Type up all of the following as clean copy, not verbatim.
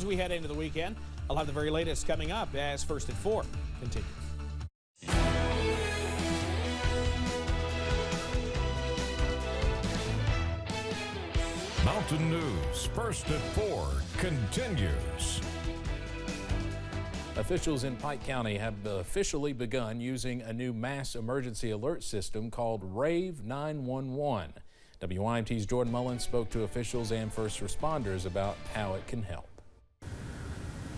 As we head into the weekend, I'll have the very latest coming up as First at 4 continues. Mountain News First at 4 continues. Officials in Pike County have officially begun using a new mass emergency alert system called Rave 911. WYMT's Jordan Mullins spoke to officials and first responders about how it can help.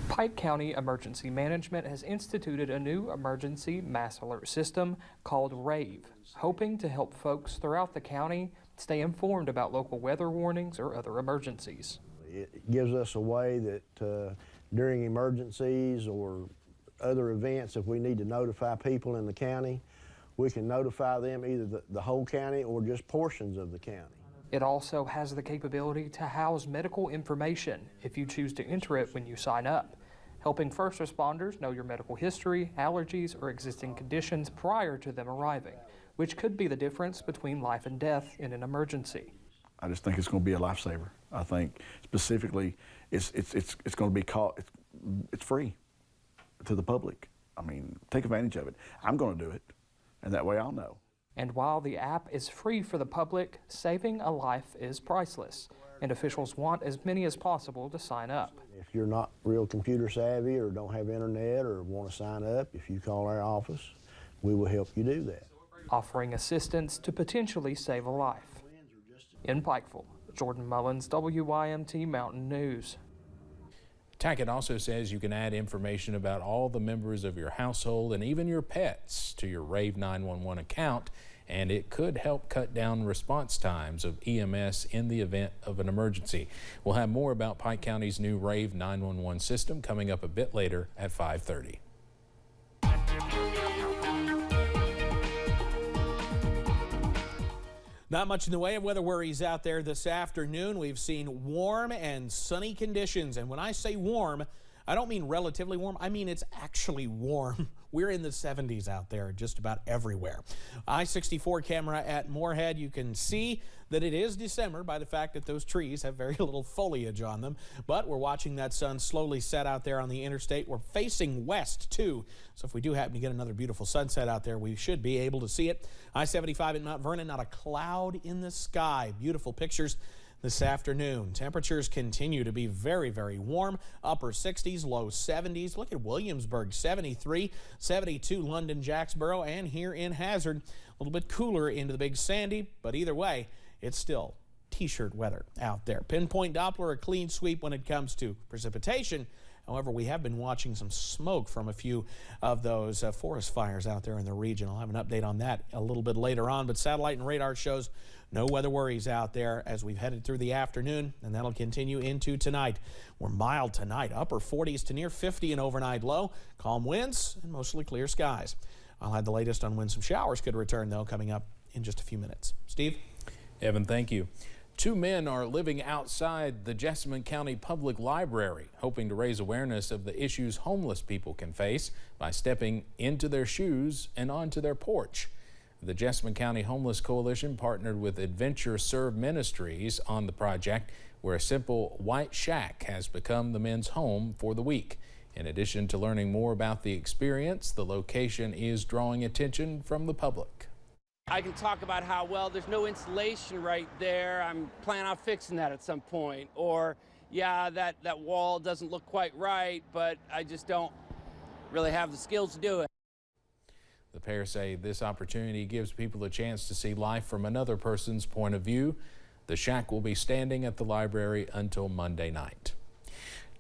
Pike County Emergency Management has instituted a new emergency mass alert system called RAVE, hoping to help folks throughout the county stay informed about local weather warnings or other emergencies. It gives us a way that during emergencies or other events, if we need to notify people in the county, we can notify them either the whole county or just portions of the county. It also has the capability to house medical information if you choose to enter it when you sign up, helping first responders know your medical history, allergies, or existing conditions prior to them arriving, which could be the difference between life and death in an emergency. I just think it's going to be a lifesaver. I think specifically it's going to be it's free to the public. I mean, take advantage of it. I'm going to do it, and that way I'll know. And while the app is free for the public, saving a life is priceless, and officials want as many as possible to sign up. If you're not real computer savvy or don't have internet or want to sign up, if you call our office, we will help you do that. Offering assistance to potentially save a life. In Pikeville, Jordan Mullins, WYMT Mountain News. Tackett also says you can add information about all the members of your household and even your pets to your Rave 911 account, and it could help cut down response times of EMS in the event of an emergency. We'll have more about Pike County's new Rave 911 system coming up a bit later at 5:30. Not much in the way of weather worries out there this afternoon. We've seen warm and sunny conditions. And when I say warm, I don't mean relatively warm. I mean it's actually warm. We're in the 70s out there just about everywhere. I-64 camera at Moorhead, you can see that it is December by the fact that those trees have very little foliage on them. But we're watching that sun slowly set out there on the interstate. We're facing west, too. So if we do happen to get another beautiful sunset out there, we should be able to see it. I-75 at Mount Vernon, not a cloud in the sky. Beautiful pictures this afternoon. Temperatures continue to be very, very warm. Upper 60s, low 70s. Look at Williamsburg, 73, 72 London, Jacksboro, and here in Hazard, a little bit cooler into the Big Sandy, but either way, it's still t-shirt weather out there. Pinpoint Doppler, a clean sweep when it comes to precipitation. However, we have been watching some smoke from a few of those forest fires out there in the region. I'll have an update on that a little bit later on, but satellite and radar shows no weather worries out there as we've headed through the afternoon, and that'll continue into tonight. We're mild tonight, upper 40s to near 50 an overnight low, calm winds and mostly clear skies. I'll have the latest on when some showers could return, though, coming up in just a few minutes. Steve? Evan, thank you. 2 men are living outside the Jessamine County Public Library, hoping to raise awareness of the issues homeless people can face by stepping into their shoes and onto their porch. The Jessamine County Homeless Coalition partnered with Adventure Serve Ministries on the project, where a simple white shack has become the men's home for the week. In addition to learning more about the experience, the location is drawing attention from the public. I can talk about how, well, there's no insulation right there. I'm planning on fixing that at some point. Or, yeah, that wall doesn't look quite right, but I just don't really have the skills to do it. The pair say this opportunity gives people a chance to see life from another person's point of view. The shack will be standing at the library until Monday night.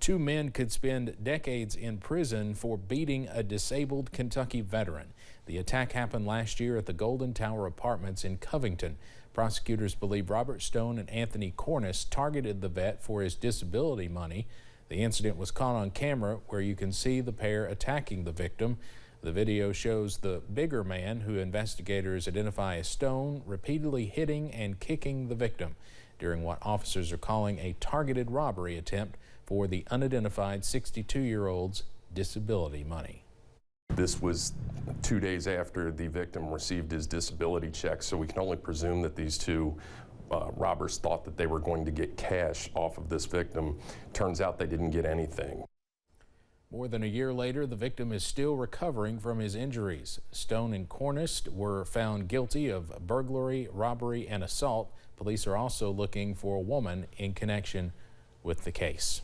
2 men could spend decades in prison for beating a disabled Kentucky veteran. The attack happened last year at the Golden Tower Apartments in Covington. Prosecutors believe Robert Stone and Anthony Cornish targeted the vet for his disability money. The incident was caught on camera, where you can see the pair attacking the victim. The video shows the bigger man, who investigators identify as Stone, repeatedly hitting and kicking the victim during what officers are calling a targeted robbery attempt for the unidentified 62-year-old's disability money. This was 2 days after the victim received his disability check, so we can only presume that these two robbers thought that they were going to get cash off of this victim. Turns out they didn't get anything. More than a year later, the victim is still recovering from his injuries. Stone and Cornist were found guilty of burglary, robbery, and assault. Police are also looking for a woman in connection with the case.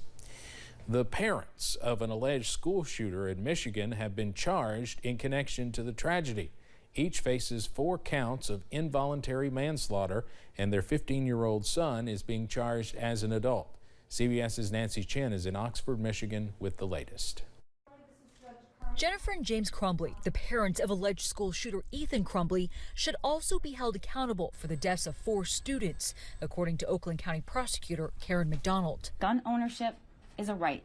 The parents of an alleged school shooter in Michigan have been charged in connection to the tragedy. Each faces 4 counts of involuntary manslaughter, and their 15-year-old son is being charged as an adult. CBS's Nancy Chen is in Oxford, Michigan with the latest. Jennifer and James Crumbly, the parents of alleged school shooter Ethan Crumbly, should also be held accountable for the deaths of 4 students, according to Oakland County Prosecutor Karen McDonald. Gun ownership is a right,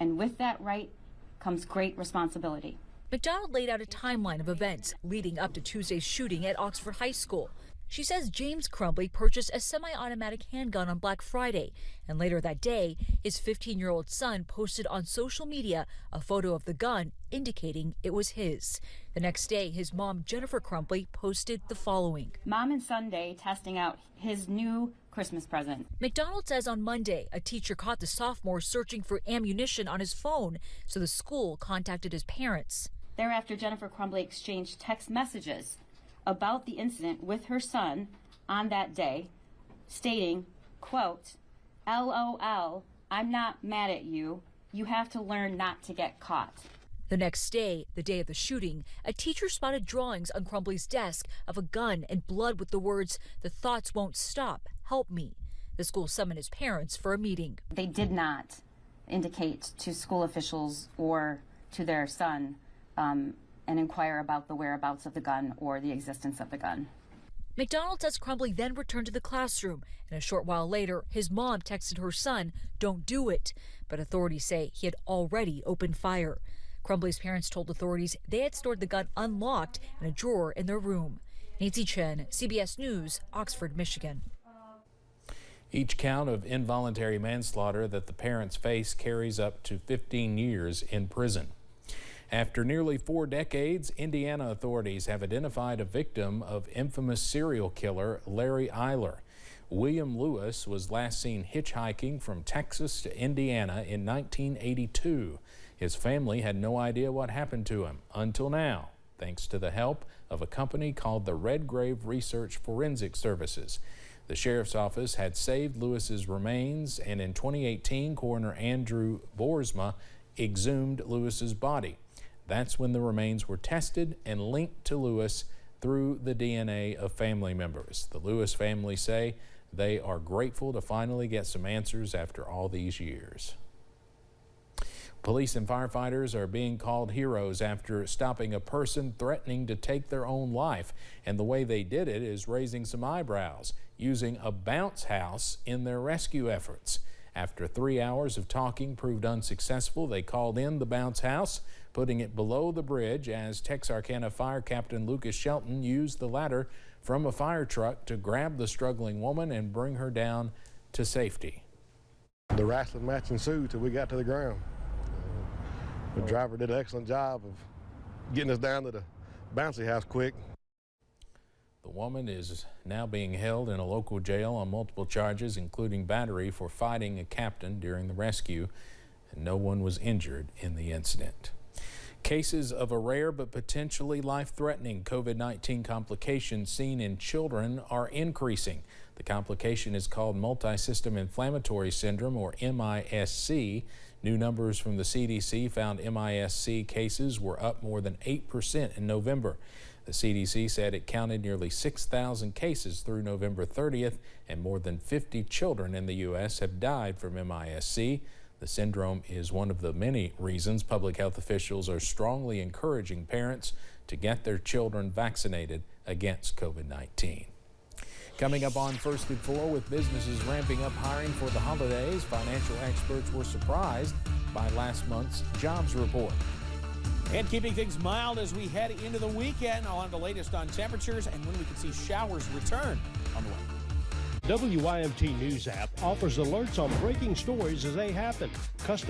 and with that right comes great responsibility. McDonald laid out a timeline of events leading up to Tuesday's shooting at Oxford High School. She says James Crumbly purchased a semi-automatic handgun on Black Friday, and later that day, his 15-year-old son posted on social media a photo of the gun indicating it was his. The next day, his mom, Jennifer Crumbly, posted the following. Mom and son day testing out his new Christmas present. McDonald says on Monday, a teacher caught the sophomore searching for ammunition on his phone, so the school contacted his parents. Thereafter, Jennifer Crumbly exchanged text messages about the incident with her son on that day, stating, quote, LOL, I'm not mad at you. You have to learn not to get caught. The next day, the day of the shooting, a teacher spotted drawings on Crumbly's desk of a gun and blood with the words, "The thoughts won't stop, help me." The school summoned his parents for a meeting. They did not indicate to school officials or to their son and inquire about the whereabouts of the gun or the existence of the gun. McDonald says Crumbly then returned to the classroom, and a short while later, his mom texted her son, "Don't do it," but authorities say he had already opened fire. Crumbly's parents told authorities they had stored the gun unlocked in a drawer in their room. Nancy Chen, CBS News, Oxford, Michigan. Each count of involuntary manslaughter that the parents face carries up to 15 years in prison. After nearly 4 decades, Indiana authorities have identified a victim of infamous serial killer Larry Eiler. William Lewis was last seen hitchhiking from Texas to Indiana in 1982. His family had no idea what happened to him until now, thanks to the help of a company called the Red Grave Research Forensic Services. The sheriff's office had saved Lewis's remains, and in 2018, coroner Andrew Boersma exhumed Lewis's body. That's when the remains were tested and linked to Lewis through the DNA of family members. The Lewis family say they are grateful to finally get some answers after all these years. Police and firefighters are being called heroes after stopping a person threatening to take their own life. And the way they did it is raising some eyebrows, using a bounce house in their rescue efforts. After 3 hours of talking proved unsuccessful, they called in the bounce house, putting it below the bridge as Texarkana Fire Captain Lucas Shelton used the ladder from a fire truck to grab the struggling woman and bring her down to safety. The wrestling match ensued till we got to the ground. The driver did an excellent job of getting us down to the bouncy house quick. The woman is now being held in a local jail on multiple charges, including battery for fighting a captain during the rescue, and no one was injured in the incident. Cases of a rare but potentially life-threatening COVID-19 complication seen in children are increasing. The complication is called multisystem inflammatory syndrome, or MISC. New numbers from the CDC found MISC cases were up more than 8% in November. The CDC said it counted nearly 6,000 cases through November 30th, and more than 50 children in the U.S. have died from MISC. The syndrome is one of the many reasons public health officials are strongly encouraging parents to get their children vaccinated against COVID-19. Coming up on First at 4, with businesses ramping up hiring for the holidays, financial experts were surprised by last month's jobs report. And keeping things mild as we head into the weekend. I'll have the latest on temperatures and when we can see showers return on the way. WYMT News app offers alerts on breaking stories as they happen. Custom